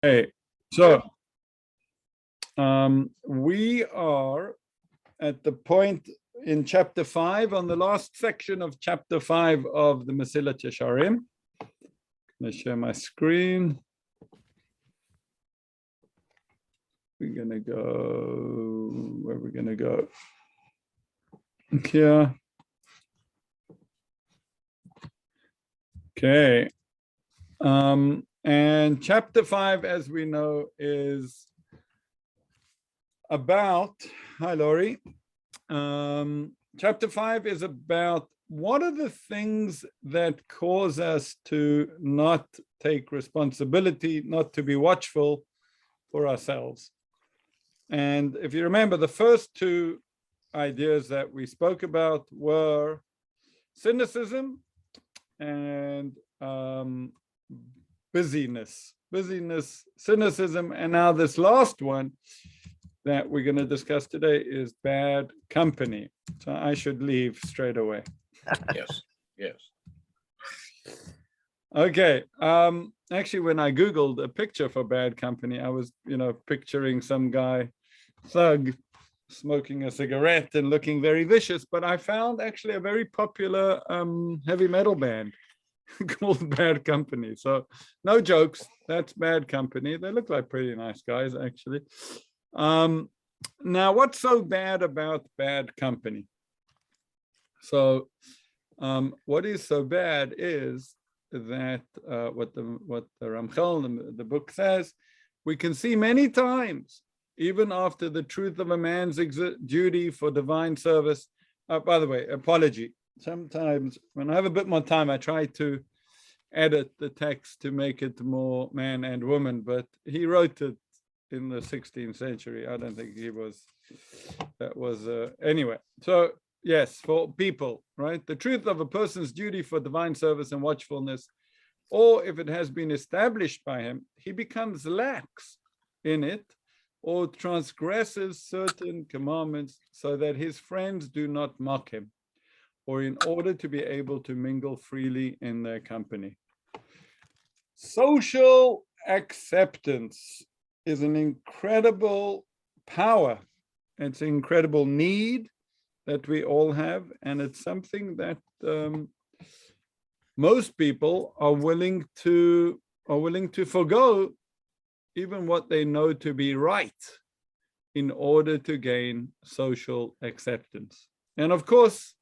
Okay, so we are at the point in chapter 5, on the last section of chapter 5 of the Mesilat Yesharim. Let me share my screen. We're gonna go, where are we gonna go? Here. Okay. And chapter 5, as we know, is about, hi Laurie. Chapter 5 is about what are the things that cause us to not take responsibility, not to be watchful for ourselves. And if you remember, the first two ideas that we spoke about were cynicism and busyness, cynicism, and now this last one that we're going to discuss today is bad company. So I should leave straight away. Yes, yes. Okay. Actually, when I Googled a picture for bad company, I was, picturing some guy, thug, smoking a cigarette and looking very vicious. But I found actually a very popular heavy metal band called Bad Company. So no jokes, that's Bad Company. They look like pretty nice guys, actually. Now, what's so bad about bad company? So what is so bad is that what the Ramchal, the book says, we can see many times, even after the truth of a man's duty for divine service. By the way, apology. Sometimes when I have a bit more time, I try to edit the text to make it more man and woman, but he wrote it in the 16th century. I don't think anyway. So yes, for people, right? The truth of a person's duty for divine service and watchfulness, or if it has been established by him, he becomes lax in it or transgresses certain commandments so that his friends do not mock him, or in order to be able to mingle freely in their company. Social acceptance is an incredible power. It's an incredible need that we all have, and it's something that most people are willing to forgo even what they know to be right in order to gain social acceptance. And of course,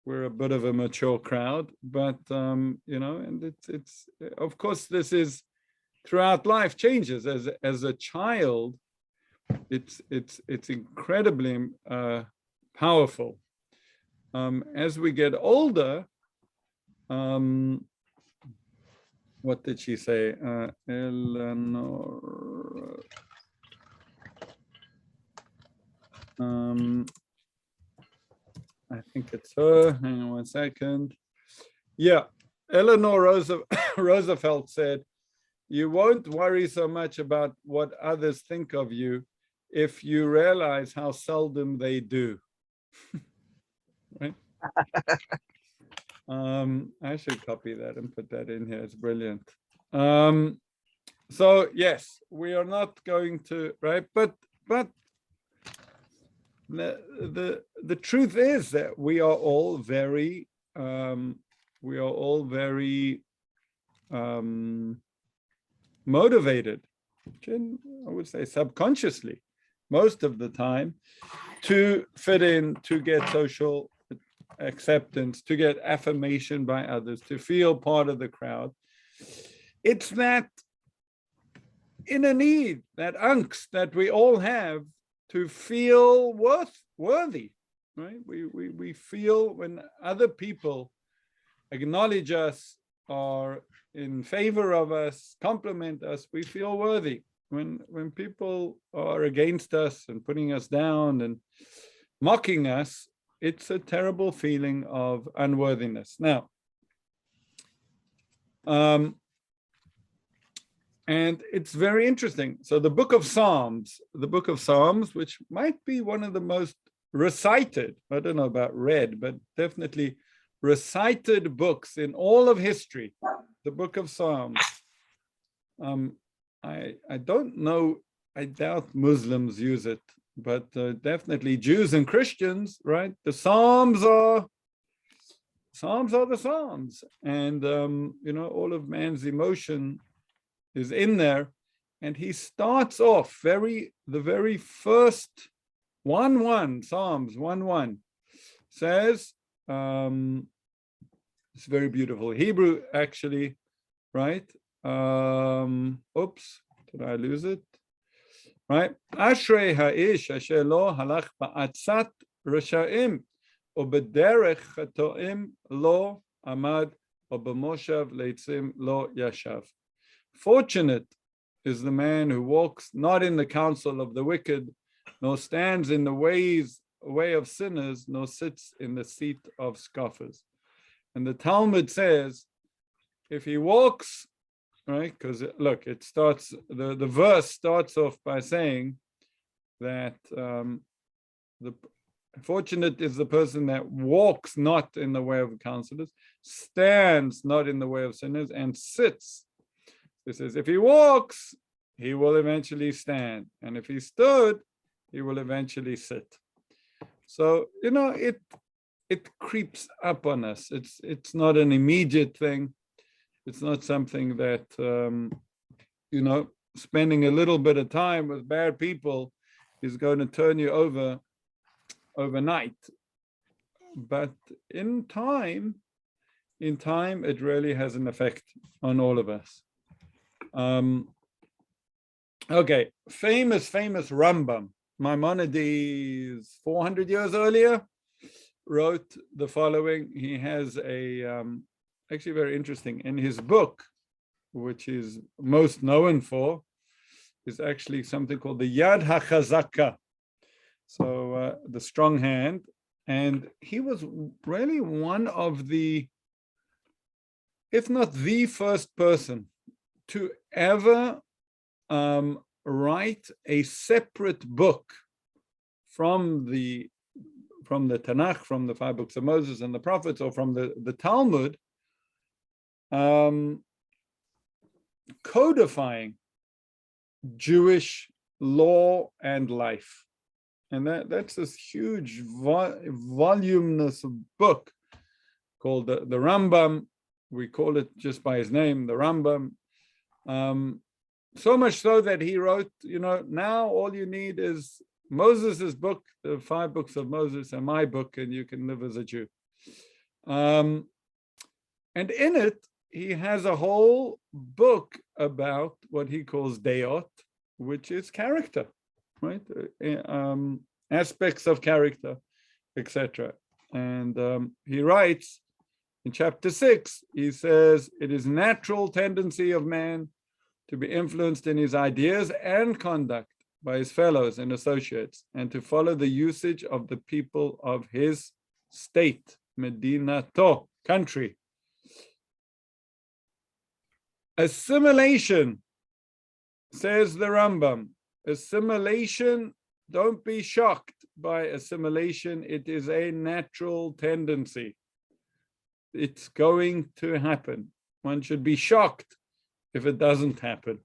we're a bit of a mature crowd, but and it's of course this is throughout life changes. As a child, it's incredibly powerful. As we get older, what did she say? Eleanor. I think it's her. Hang on one second. Yeah, Eleanor Roosevelt said, "You won't worry so much about what others think of you if you realize how seldom they do." Right? I should copy that and put that in here. It's brilliant. So yes, we are not going to, right? But the truth is that we are all very motivated, I would say subconsciously, most of the time, to fit in, to get social acceptance, to get affirmation by others, to feel part of the crowd. It's that inner need, that angst that we all have to feel worthy, right? We feel when other people acknowledge us, are in favor of us, compliment us, we feel worthy. When people are against us and putting us down and mocking us, it's a terrible feeling of unworthiness. Now, and it's very interesting. So the book of Psalms, which might be one of the most recited, I don't know about read, but definitely recited books in all of history, the book of Psalms, I don't know, I doubt Muslims use it, but definitely Jews and Christians, right? The Psalms are the Psalms, and all of man's emotion is in there. And he starts off the very first 1:1, Psalms 1:1 says, it's very beautiful Hebrew, actually, right? Oops, did I lose it? Right? Ashrei ha'ish asher lo halach ba'atzat rashaim, o b'derech chatoim lo amad, o b'moshav leitzim lo yashav. Fortunate is the man who walks not in the counsel of the wicked, nor stands in the way of sinners, nor sits in the seat of scoffers. And the Talmud says, if he walks, right, because look, it starts, the verse starts off by saying that the fortunate is the person that walks not in the way of counselors, stands not in the way of sinners, and sits. It says, if he walks, he will eventually stand. And if he stood, he will eventually sit. So, it creeps up on us. It's not an immediate thing. It's not something that, spending a little bit of time with bad people is going to turn you over overnight. But in time, it really has an effect on all of us. Okay, famous Rambam, Maimonides, 400 years earlier, wrote the following. He has actually very interesting, in his book, which is most known for, is actually something called the Yad HaChazaka, so the strong hand. And he was really one of the, if not the first person to ever write a separate book from the Tanakh, from the 5 books of Moses and the prophets, or from the Talmud, codifying Jewish law and life. And that's this huge voluminous book called the Rambam. We call it just by his name, the Rambam. So much so that he wrote, now all you need is Moses' book, the 5 books of Moses, and my book, and you can live as a Jew. And in it, he has a whole book about what he calls Deot, which is character, right? Aspects of character, etc. And he writes in chapter 6, he says, it is natural tendency of man to be influenced in his ideas and conduct by his fellows and associates, and to follow the usage of the people of his state, Medinato, country. Assimilation, says the Rambam, assimilation, don't be shocked by assimilation. It is a natural tendency. It's going to happen. One should be shocked if it doesn't happen.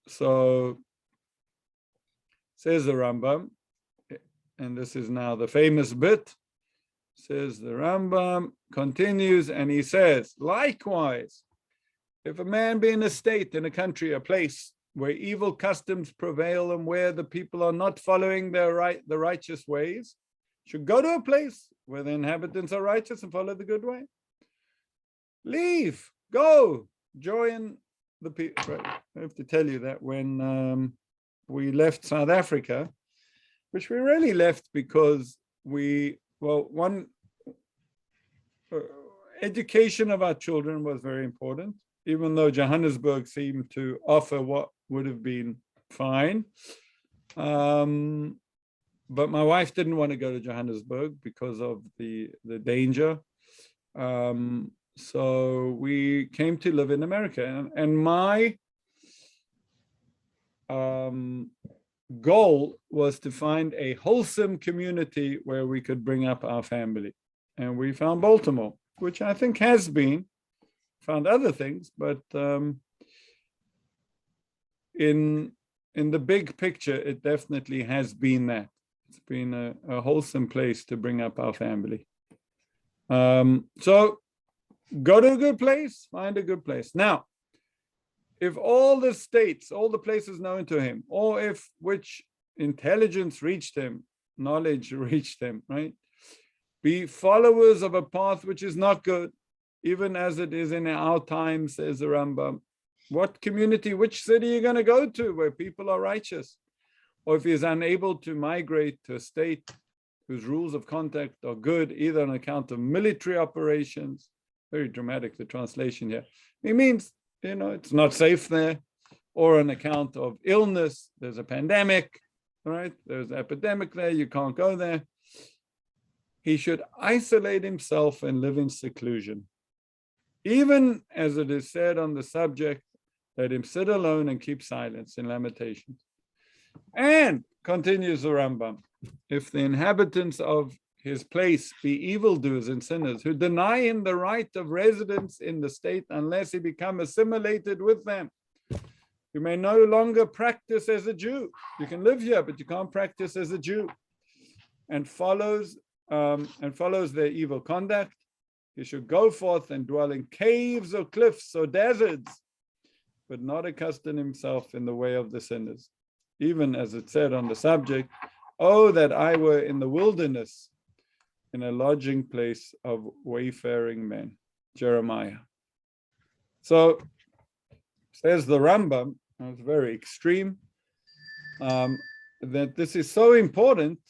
So, says the Rambam, and this is now the famous bit, says the Rambam, continues, and he says, likewise, if a man be in a state, in a country, a place where evil customs prevail and where the people are not following the righteous ways, should go to a place where the inhabitants are righteous and follow the good way. Leave, go, join the people. Right. I have to tell you that when we left South Africa, which we really left because education of our children was very important, even though Johannesburg seemed to offer what would have been fine. But my wife didn't want to go to Johannesburg because of the danger. So we came to live in America. And my goal was to find a wholesome community where we could bring up our family. And we found Baltimore, which I think has been, found other things, but in the big picture, it definitely has been that. It's been a wholesome place to bring up our family. So go to a good place, find a good place. Now, if all the states, all the places known to him, or if which intelligence reached him, knowledge reached him, right? Be followers of a path which is not good, even as it is in our time, says the Rambam. What community, which city are you going to go to where people are righteous? Or if he is unable to migrate to a state whose rules of conduct are good, either on account of military operations, very dramatic, the translation here. It means, it's not safe there, or on account of illness, there's a pandemic, right? There's an epidemic there, you can't go there. He should isolate himself and live in seclusion. Even as it is said on the subject, let him sit alone and keep silence in Lamentations. And, continues the Rambam, if the inhabitants of his place be evildoers and sinners who deny him the right of residence in the state unless he become assimilated with them, you may no longer practice as a Jew. You can live here, but you can't practice as a Jew. And follows their evil conduct. He should go forth and dwell in caves or cliffs or deserts, but not accustom himself in the way of the sinners. Even as it said on the subject, oh, that I were in the wilderness, in a lodging place of wayfaring men. Jeremiah. So, says the Rambam, it's very extreme, that this is so important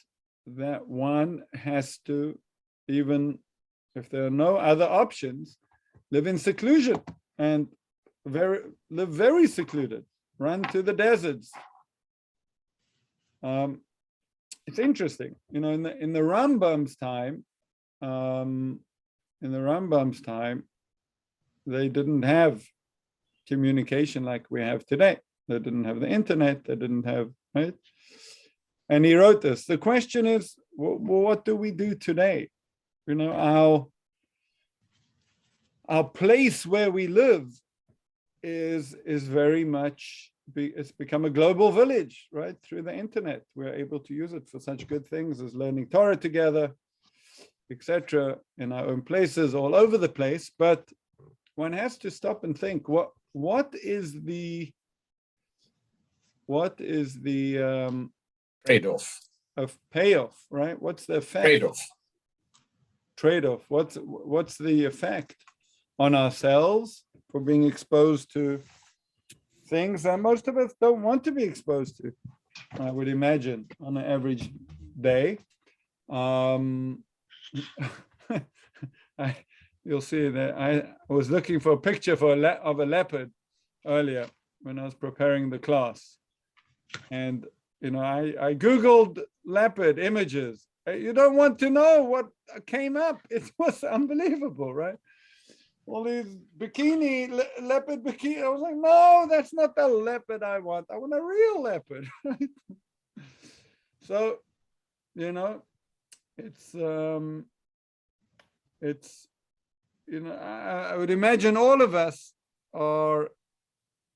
that one has to, even if there are no other options, live in seclusion and live very secluded, run to the deserts. It's interesting, in the Rambam's time, they didn't have communication like we have today. They didn't have the internet. They didn't have, right? And he wrote this. The question is, what do we do today? Our place where we live is very much, it's become a global village, right? Through the internet, we're able to use it for such good things as learning Torah together, etc., in our own places all over the place. But one has to stop and think, what is the Trade-off. of payoff, right? What's the effect? Trade-off. What's the effect on ourselves for being exposed to things that most of us don't want to be exposed to, I would imagine, on an average day. You'll see that I was looking for a picture of a leopard earlier when I was preparing the class. And, I Googled leopard images. You don't want to know what came up. It was unbelievable, right? All these leopard bikini. I was like, no, that's not the leopard I want. I want a real leopard, right? So, I would imagine all of us are,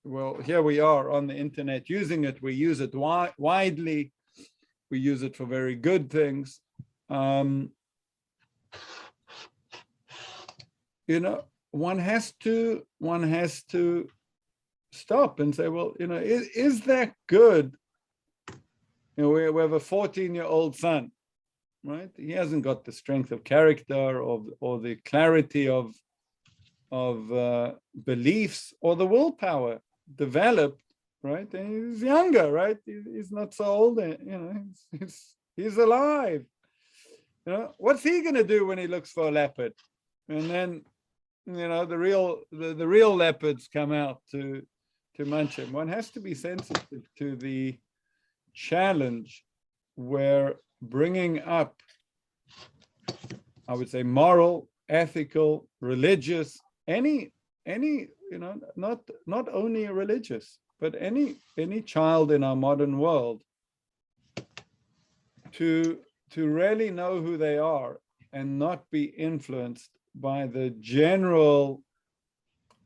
well, here we are on the internet using it. We use it widely. We use it for very good things. One has to stop and say, well, is that good? We have a 14-year-old son, right? He hasn't got the strength of character or the clarity of beliefs or the willpower developed, right? And he's younger, right? He's not so old, he's alive. What's he gonna do when he looks for a leopard? And then, the real leopards come out to munch him. One has to be sensitive to the challenge where bringing up, I would say, moral, ethical, religious, any not only religious, but any child in our modern world to really know who they are and not be influenced by the general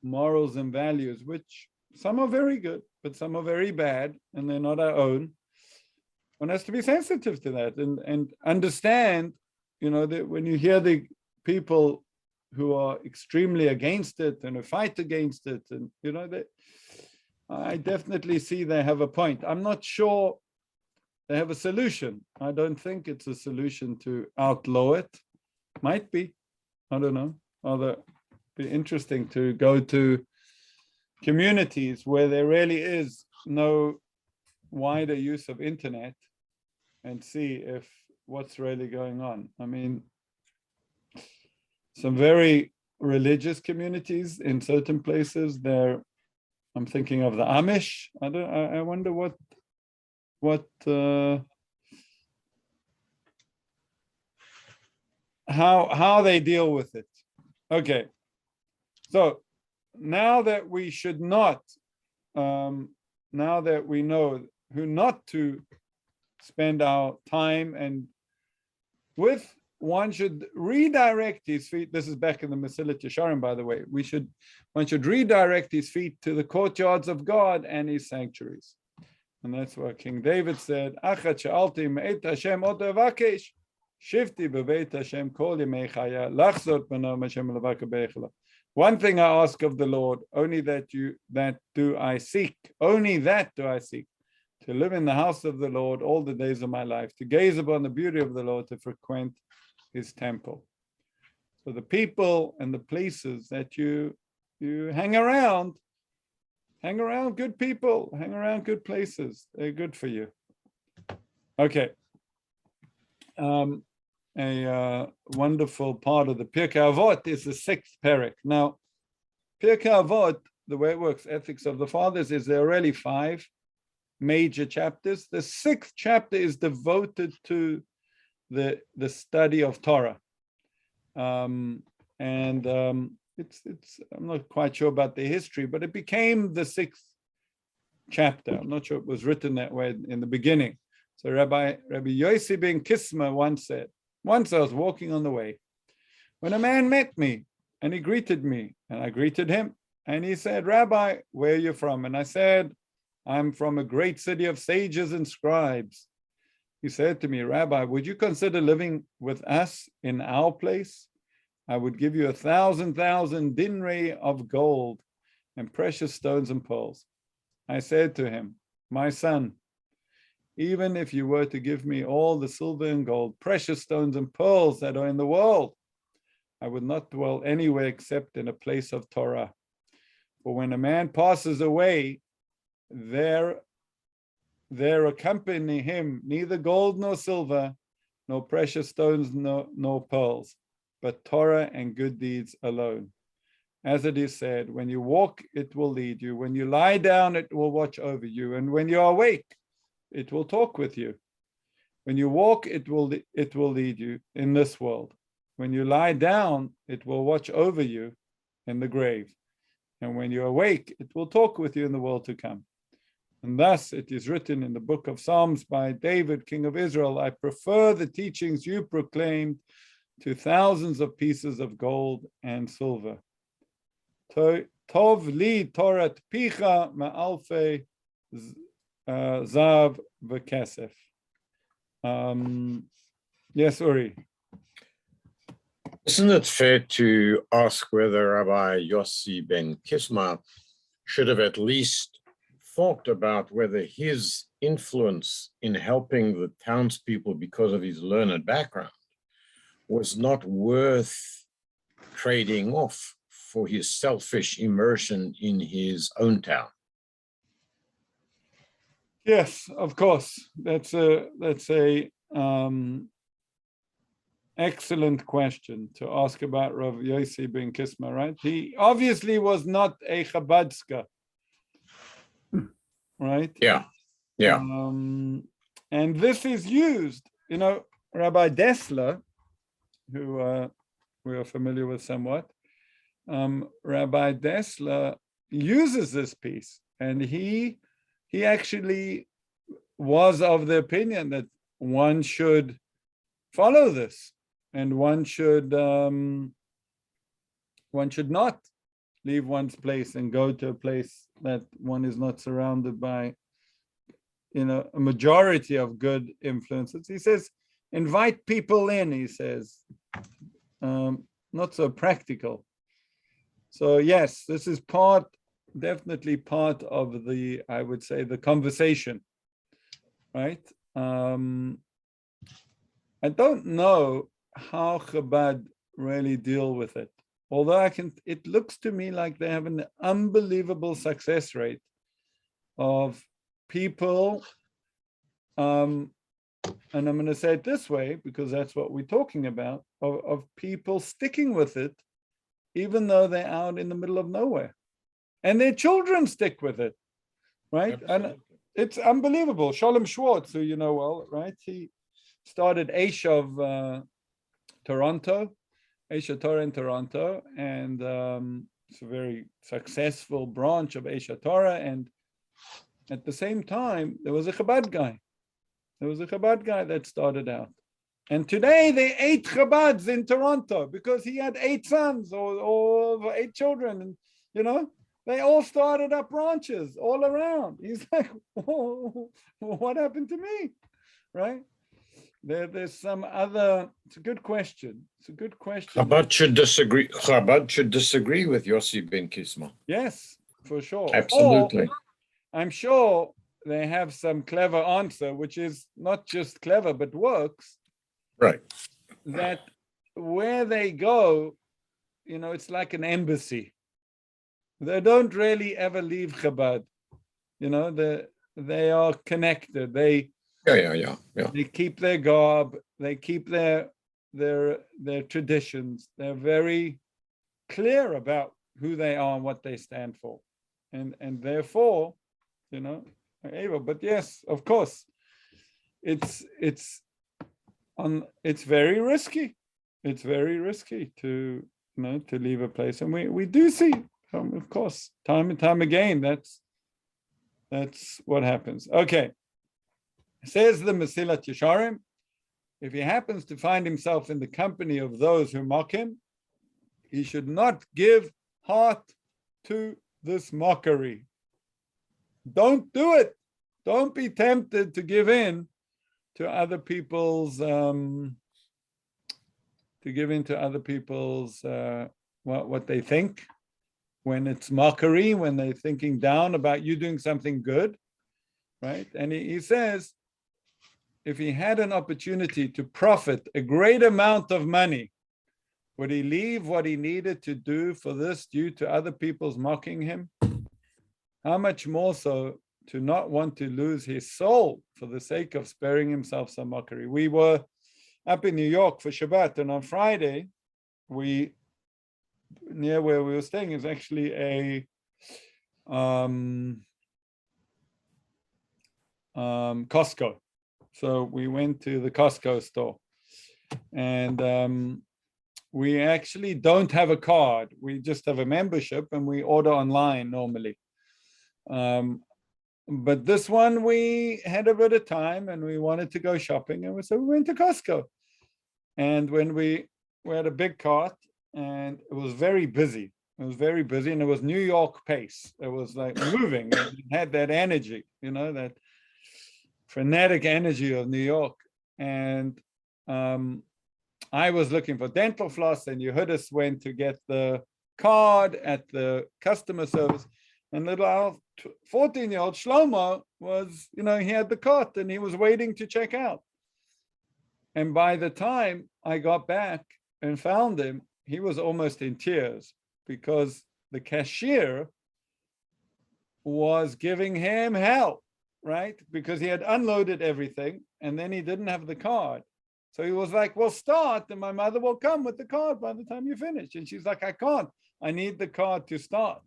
morals and values, which some are very good, but some are very bad, and they're not our own. One has to be sensitive to that and understand, that when you hear the people who are extremely against it and who fight against it, and that I definitely see they have a point. I'm not sure they have a solution. I don't think it's a solution to outlaw it. Might be, I don't know. It'd be interesting to go to communities where there really is no wider use of internet and see if what's really going on. I mean, some very religious communities in certain places there. I'm thinking of the Amish. I wonder how they deal with it. Okay, so now that we should not, now that we know who not to spend our time and with, one should redirect his feet. This is back in the Mesilat Yesharim, by the way. One should redirect his feet to the courtyards of God and his sanctuaries. And that's what King David said, Achat she'alti me'et Hashem oto evakesh, shifti bebeit Hashem kol yemei chaya, lachzot b'nom Hashem levaka beichela. One thing I ask of the Lord, only that do I seek, only that do I seek, to live in the house of the Lord all the days of my life, to gaze upon the beauty of the Lord, to frequent his temple. So the people and the places that you hang around good people, hang around good places. They're good for you. Okay. A wonderful part of the Pirkei Avot is the 6th parak. Now, Pirkei Avot, the way it works, Ethics of the Fathers, is there are really 5 major chapters. The 6th chapter is devoted to the study of Torah. It's I'm not quite sure about the history, but it became the 6th chapter. I'm not sure it was written that way in the beginning. So Rabbi Yossi ben Kisma once said, once I was walking on the way, when a man met me and he greeted me and I greeted him, and he said, Rabbi, where are you from? And I said, I'm from a great city of sages and scribes. He said to me, Rabbi, would you consider living with us in our place? I would give you 1,000 dinrei of gold and precious stones and pearls. I said to him, my son, even if you were to give me all the silver and gold, precious stones and pearls that are in the world, I would not dwell anywhere except in a place of Torah. For when a man passes away, there accompany him neither gold nor silver, nor precious stones nor pearls, but Torah and good deeds alone. As it is said, when you walk, it will lead you. When you lie down, it will watch over you. And when you are awake, it will talk with you. When you walk, it will lead you in this world. When you lie down, it will watch over you in the grave. And when you awake, it will talk with you in the world to come. And thus it is written in the book of Psalms by David, king of Israel, I prefer the teachings you proclaimed to thousands of pieces of gold and silver. Tov li Torah picha ma'alfei zav v'kesef. Yes, Uri. Isn't it fair to ask whether Rabbi Yossi ben Kisma should have at least thought about whether his influence in helping the townspeople because of his learned background was not worth trading off for his selfish immersion in his own town? Yes, of course. That's a excellent question to ask about Rav Yossi ben Kisma, right? He obviously was not a Chabadska, right? Yeah. And this is used, Rabbi Dessler, who we are familiar with somewhat, Rabbi Dessler uses this piece, and he actually was of the opinion that one should follow this, and one should not leave one's place and go to a place that one is not surrounded by, a majority of good influences. He says, invite people in, he says, not so practical. So yes, this is definitely part of the, I would say, the conversation, right? I don't know how Chabad really deal with it. Although it looks to me like they have an unbelievable success rate of people, and I'm going to say it this way because that's what we're talking about, of people sticking with it, even though they're out in the middle of nowhere. And their children stick with it, right? Absolutely. And it's unbelievable. Sholem Schwartz, who you know well, right? He started Aisha Toronto, Aisha Torah in Toronto, and it's a very successful branch of Aisha Torah. And at the same time, there was a Chabad guy. There was a Chabad guy that started out. And today they 8 Chabads in Toronto because he had 8 sons or 8 children. And, they all started up branches all around. He's like, whoa, what happened to me? Right? There's some other, it's a good question. It's a good question. Chabad should disagree with Yossi ben Kisma. Yes, for sure. Absolutely. Or, I'm sure they have some clever answer, which is not just clever, but works. Right. That where they go, it's like an embassy. They don't really ever leave Chabad. They are connected. They keep their garb. They keep their traditions. They're very clear about who they are and what they stand for, and therefore, able. But yes, of course, it's very risky. It's very risky to leave a place, and we do see. Of course, time and time again, that's what happens. Okay, says the Mesilat Yesharim, if he happens to find himself in the company of those who mock him, he should not give heart to this mockery. Don't do it. Don't be tempted to give in to other people's what they think. When it's mockery, when they're thinking down about you doing something good, right? And he says, if he had an opportunity to profit a great amount of money, would he leave what he needed to do for this due to other people's mocking him? How much more so to not want to lose his soul for the sake of sparing himself some mockery? We were up in New York for Shabbat, and on Friday, near where we were staying is actually a Costco. So we went to the Costco store, and we actually don't have a card. We just have a membership, and we order online normally. But this one, we had a bit of time, and we wanted to go shopping, and so we went to Costco. And when we had a big cart, and it was very busy. It was very busy, and it was New York pace. It was like moving. It had that energy, that frenetic energy of New York. And I was looking for dental floss, and Yehudis went to get the card at the customer service. And little 14-year-old Shlomo was, he had the cart, and he was waiting to check out. And by the time I got back and found him, he was almost in tears because the cashier was giving him hell, right? Because he had unloaded everything and then he didn't have the card. So he was like, well, start, and my mother will come with the card by the time you finish. And she's like, I can't. I need the card to start.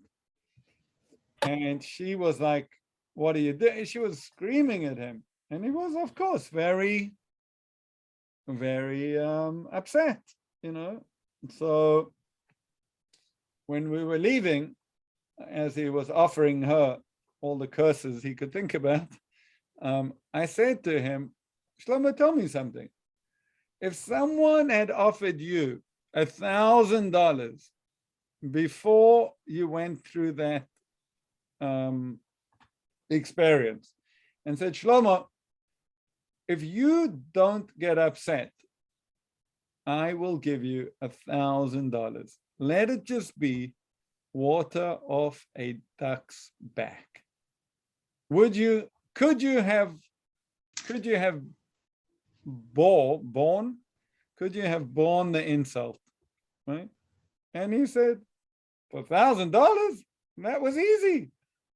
And she was like, what are you doing? She was screaming at him. And he was, of course, very, very upset, So when we were leaving, as he was offering her all the curses he could think about, I said to him, Shlomo, tell me something. If someone had offered you $1,000 before you went through that experience and said, Shlomo, if you don't get upset, I will give you $1,000. Let it just be water off a duck's back. Could you have borne the insult, right? And he said, for $1,000, that was easy,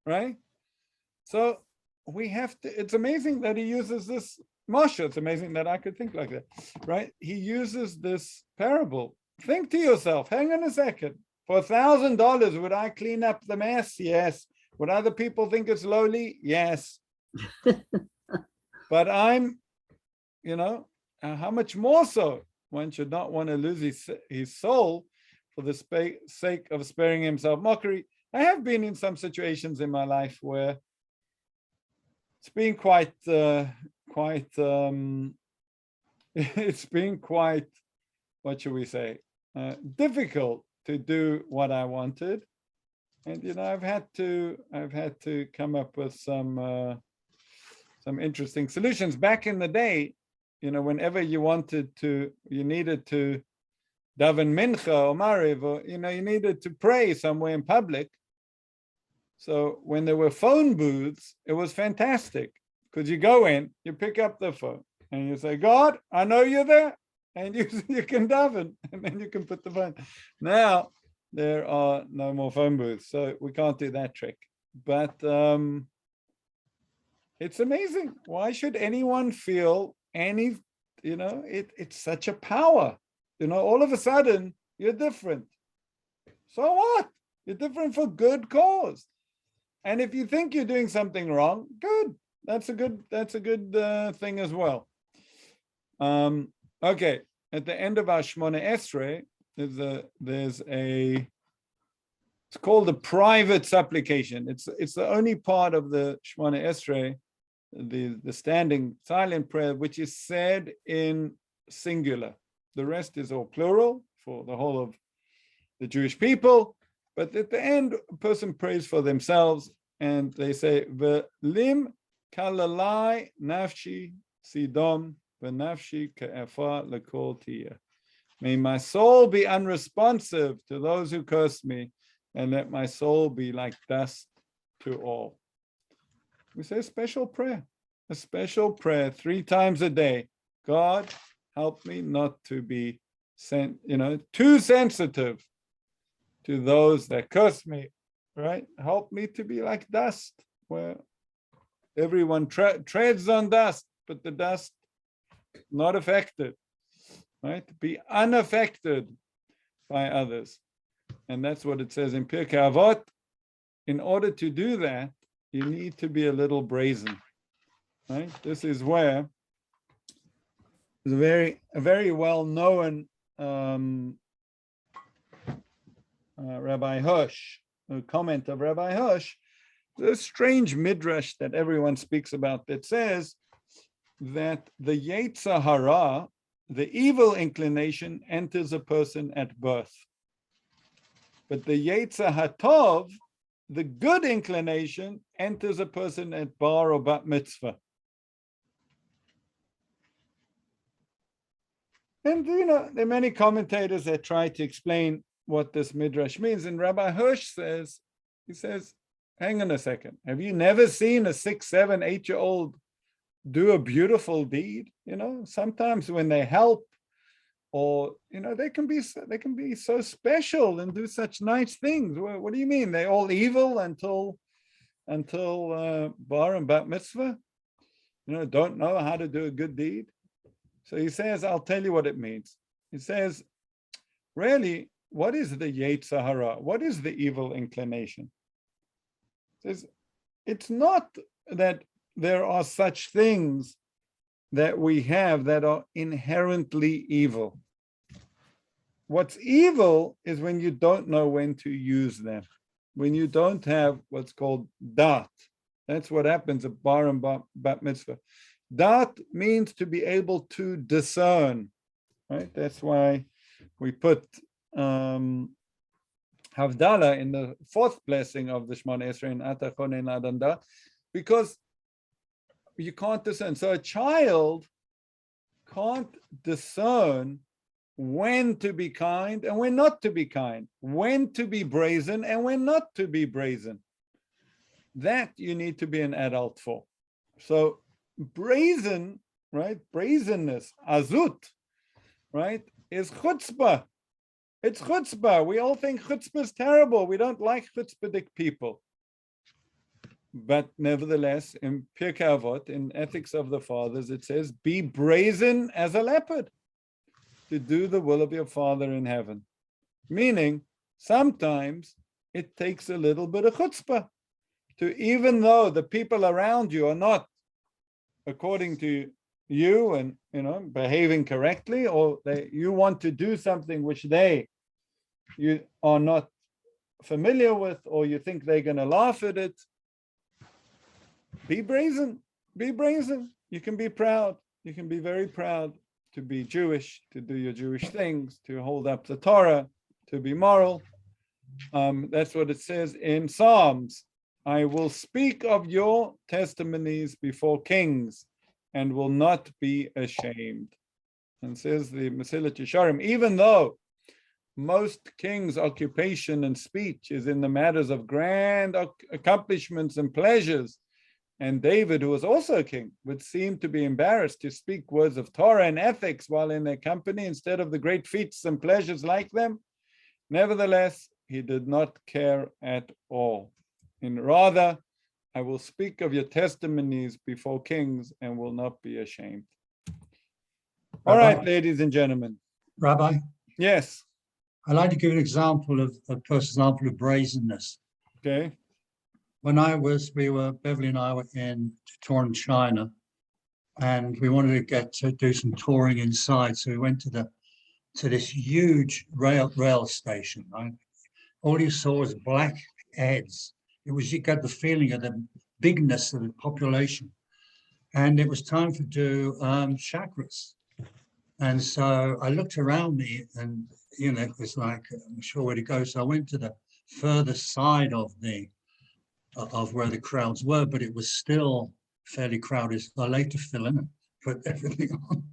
right? So we have to, it's amazing that he uses this Moshe. It's amazing that I could think like that, right? He uses this parable. Think to yourself, hang on a second. For $1,000, would I clean up the mess? Yes. Would other people think it's lowly? Yes. But I'm, how much more so? One should not want to lose his soul for the sake of sparing himself mockery. I have been in some situations in my life where it's been it's been quite, what should we say, difficult to do what I wanted. And I've had to come up with some interesting solutions. Back in the day, whenever you needed to daven mincha or mariv, or you needed to pray somewhere in public. So when there were phone booths, it was fantastic because you go in, you pick up the phone, and you say, God, I know you're there, and you can daven, and then you can put the phone. Now there are no more phone booths, so we can't do that trick. But it's amazing. Why should anyone feel any? It's such a power. All of a sudden you're different. So what? You're different for good cause. And if you think you're doing something wrong, good. That's a good thing as well. Okay. At the end of our Shmona Esrei, it's called a private supplication. It's the only part of the Shmona Esrei, the standing silent prayer, which is said in singular. The rest is all plural for the whole of the Jewish people. But at the end, a person prays for themselves and they say, V'lim kalalai nafshi sidom v'nafshi ka'efa l'kol tiyah. May my soul be unresponsive to those who curse me, and let my soul be like dust to all. We say a special prayer 3 times a day. God, help me not to be too sensitive to those that curse me, right? Help me to be like dust, where everyone treads on dust, but the dust not affected, right? Be unaffected by others. And that's what it says in Pirkei Avot. In order to do that, you need to be a little brazen, right? This is where a very well-known Rabbi Hirsch, a comment of Rabbi Hirsch, there's a strange midrash that everyone speaks about that says that the Yetzer Hara, the evil inclination, enters a person at birth. But the Yetzer HaTov, the good inclination, enters a person at bar or bat mitzvah. And there are many commentators that try to explain what this midrash means. And Rabbi Hirsch says, hang on a second. Have you never seen a 6, 7, 8-year-old do a beautiful deed? Sometimes when they help, or they can be so special and do such nice things. What do you mean? They're all evil until bar and bat mitzvah? Don't know how to do a good deed. So he says, I'll tell you what it means. He says, really, what is the Yetzer Hara? What is the evil inclination? He says, it's not that there are such things that we have that are inherently evil. What's evil is when you don't know when to use them, when you don't have what's called dat. That's what happens at bar and bat mitzvah. Dat means to be able to discern, right? That's why we put Havdalah in the fourth blessing of the Shemona Esrei in Atachon and Adanda, because you can't discern. So a child can't discern when to be kind and when not to be kind, when to be brazen and when not to be brazen. That you need to be an adult for. So brazen, right? Brazenness, azut, right, is chutzpah. It's chutzpah. We all think chutzpah is terrible. We don't like chutzpahdik people. But nevertheless, in Pirkei Avot, in Ethics of the Fathers, it says, be brazen as a leopard to do the will of your Father in heaven. Meaning, sometimes it takes a little bit of chutzpah to, even though the people around you are not according to you and, behaving correctly, or you want to do something which you are not familiar with, or you think they're going to laugh at it. Be brazen. Be brazen. You can be proud. You can be very proud to be Jewish, to do your Jewish things, to hold up the Torah, to be moral. That's what it says in Psalms. I will speak of your testimonies before kings and will not be ashamed. And says the Mesilat Yesharim, even though most kings' occupation and speech is in the matters of grand accomplishments and pleasures, and David, who was also a king, would seem to be embarrassed to speak words of Torah and ethics while in their company instead of the great feats and pleasures like them. Nevertheless, he did not care at all. And rather, I will speak of your testimonies before kings and will not be ashamed. All right, ladies and gentlemen. Rabbi? Yes. I'd like to give an example of brazenness. Okay. When Beverly and I were in touring China, and we wanted to do some touring inside. So we went to this huge rail station, right? All you saw was black heads. You got the feeling of the bigness of the population. And it was time to do chakras. And so I looked around me and, it was like, I'm not sure where to go. So I went to the further side of where the crowds were, but it was still fairly crowded. So I later fill in and put everything on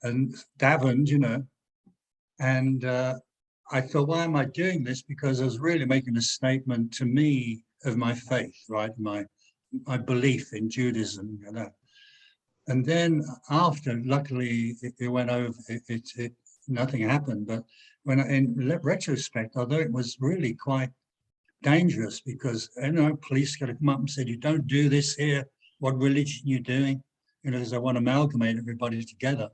and davened, and I thought, why am I doing this? Because I was really making a statement to me of my faith, right? My belief in Judaism, And then after, luckily, it went over. Nothing happened. But in retrospect, although it was really quite dangerous, because police got to come up and said, you don't do this here. What religion are you doing? Because I want to amalgamate everybody together.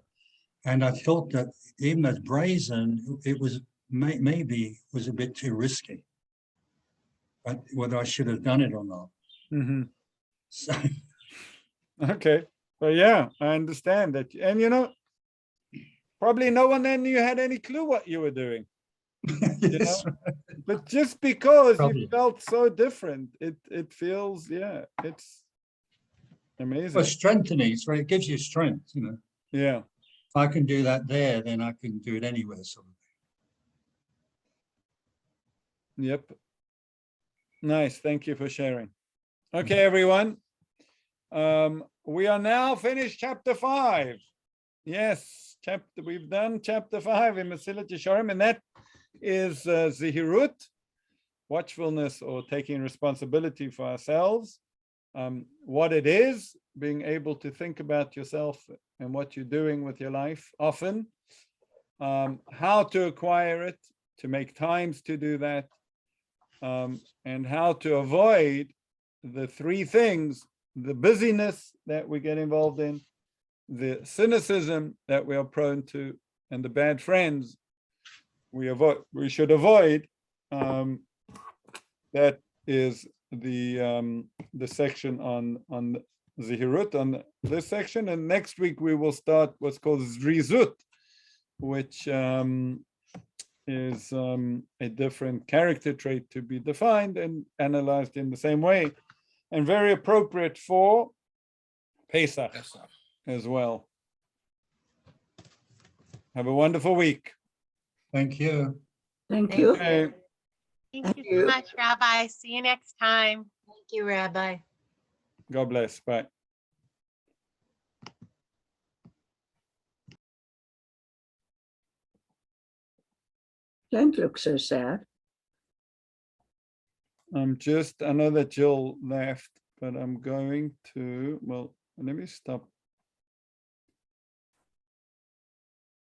And I thought that even though it's brazen, it was maybe was a bit too risky. But whether I should have done it or not. Mm-hmm. So. Okay. Well, yeah, I understand that. And, probably no one then you had any clue what you were doing. Yes. But just because Probably. you felt so different, it feels, it's amazing. Well, strengthening, it's right. It gives you strength, Yeah. If I can do that there, then I can do it anywhere, sort of. Yep. Nice. Thank you for sharing. Okay, everyone. We are now finished chapter 5. Yes, we've done chapter 5 in Mesilat Yesharim, and that is Zihirut, watchfulness or taking responsibility for ourselves. What it is, being able to think about yourself and what you're doing with your life often, how to acquire it, to make times to do that, and how to avoid the 3 things: the busyness that we get involved in, the cynicism that we are prone to, and the bad friends we should avoid. That is the section on Zihirut, on this section. And next week we will start what's called Zrizut, which is a different character trait to be defined and analyzed in the same way, and very appropriate for Pesach as well. Have a wonderful week. Thank you. Thank you. Okay. Thank you so much, Rabbi. See you next time. Thank you, Rabbi. God bless. Bye. Don't look so sad. I know that Jill left, but I'm going to, well, let me stop